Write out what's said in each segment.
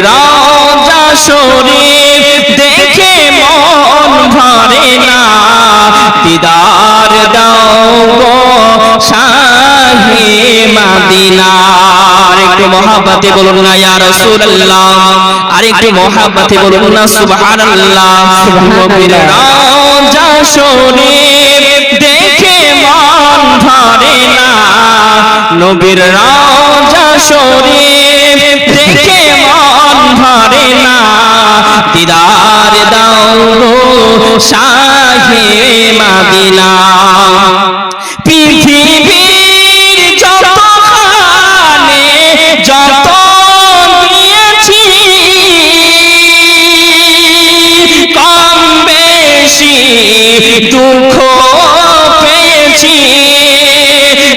রওজা শরীফ দেখে মন ভরে না, দিদার দাও গো শাহে মদিনা। আরেকটু মহব্বতে বলুন না ইয়া রাসূলুল্লাহ, আরেকটু মহব্বতে বলুন না সুবহানাল্লাহ। নবীর রওজা শরীফ দেখে মন ভরে না, নবীর রওজা শরীফ দেখে মন ভরে না, দিদার দাও গো শাহে মদিনা। পৃথিবীর যতখানে যত নিয়েছি, কম বেশি দুঃখ পেয়েছি।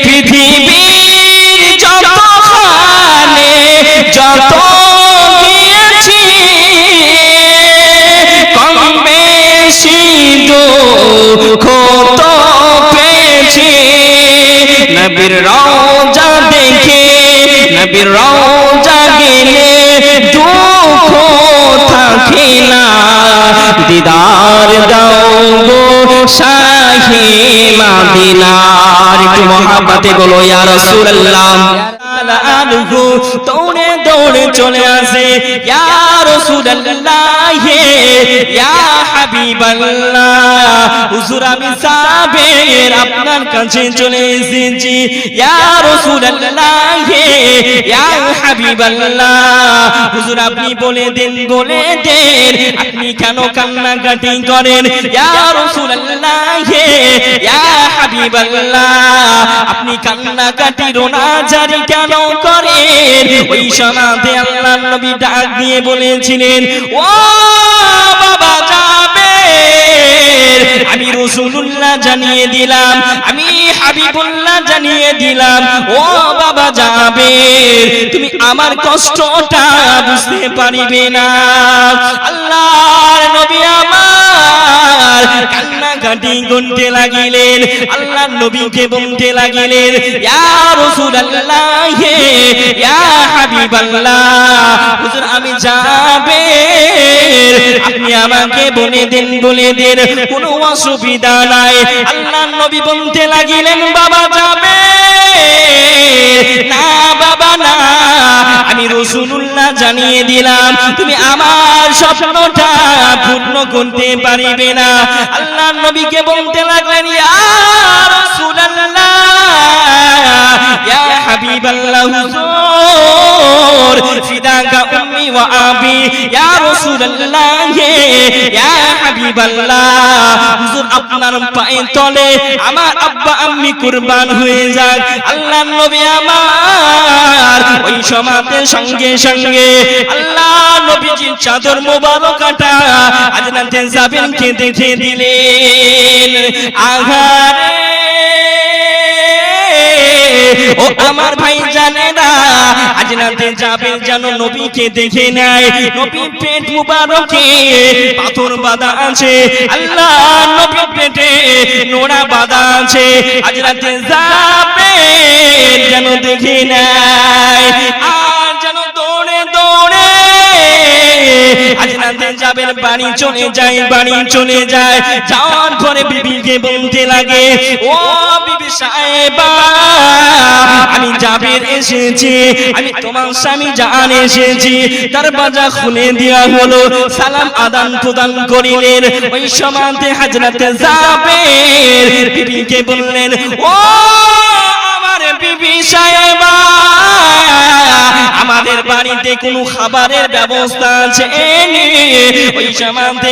পৃথিবীর যতখানে যত নিয়েছি, কম বেশি দুঃখ তো পেয়েছি। নবীর রওজা দেখে, নবীর রওজা গেলে দুঃখ থাকে না, দিদার দাও গো শাহে মদিনা। একটু মহব্বতে বলো ইয়া রাসূলুল্লাহ। দৌড়ে দৌড়ে চলে আসে ইয়া রাসূলুল্লাহ, ইয়া হাবিবাল্লাহ, হুজুর আমি সাবের আপনার কাছে চলে এসেছি। ইয়া রাসূলুল্লাহ, ইয়া হাবিবাল্লাহ, হুজুর আপনি বলে দেন, বলে দেন আপনি কেন কান্নাকাটি করেন। ইয়া রাসূলুল্লাহ, ইয়া হাবিবাল্লাহ, আপনি কান্নাকাটি রোনাজারি কেন করেন? ওই সময়তে আল্লাহর নবী ডাক দিয়ে বলেছিলেন, ও বাবা জাবের, আমি রাসূলুল্লাহ জানিয়ে দিলাম, আমি হাবিবুল্লাহ জানিয়ে দিলাম, ও বাবা জাবের তুমি আমার কষ্টটা বুঝতে পারিবে না। আল্লাহর নবী আমার কান্নাকাটি করতে লাগিলেন, আল্লাহর নবীকে বলতে লাগিলেন, ইয়া রাসূলুল্লাহ, ইয়া হাবিবাল্লাহ, হুজুর আমি জাবের আপনি আমাকে বলে দেন, বলে দেন কোনো অসুবিধা নাই। আল্লাহর নবী বলতে লাগিলেন, বাবা জাবের না বাবা না, আমি রাসূলুল্লাহ জানিয়ে দিলাম তুমি আমার স্বপ্নটা পূর্ণ করতে পারিবে না। আল্লাহর নবীকে বলতে লাগলেন, ইয়া রাসূলুল্লাহ, ইয়া হাবিবাল্লাহ, হুজুর ফিদাকা উম্মি ওয়া আবি, ইয়া রাসূলুল্লাহ, ইয়া হাবিবাল্লাহ, হুজুর আপনার পায়ের তলে আমার আব্বা আম্মি কুরবান হয়ে যাক। আল্লাহর নবী আমার ওই সমাতে সঙ্গে সঙ্গে আল্লাহর নবীজির চাদর মোবারকটা হযরতে জাবেরকে দেখে দিলেন। আঘারে ও আমার ভাই জানে না, হযরতে জাবের যেন নবীকে দেখে নেয়। নবীর পেট মুবারকে পাথর বাঁধা আছে, আল্লাহ নবীর পেটে নোড়া বাঁধা আছে, হযরতে জাবের যেন দেখে নেয়। আর যেন দৌড়ে দৌড়ে হযরতে জাবের বাড়ি চলে যায়, বাড়ি চলে যায়। যাওয়ার পরে বিবিকে বলতে লাগে, ও বিবি সাহেবা, আমি জাবের এসেছি, আমি তোমার স্বামী জান এসেছি। দরওয়াজা খুলে দেয়া হলো, সালাম আদান প্রদান করিলেন। ওই সময়তে হযরতে জাবের বিবিকে বললেন, ও আমার বিবি সাহেবা, আমাদের বাড়িতে কোনো খাবারের ব্যবস্থা আছে? ওই সময়তে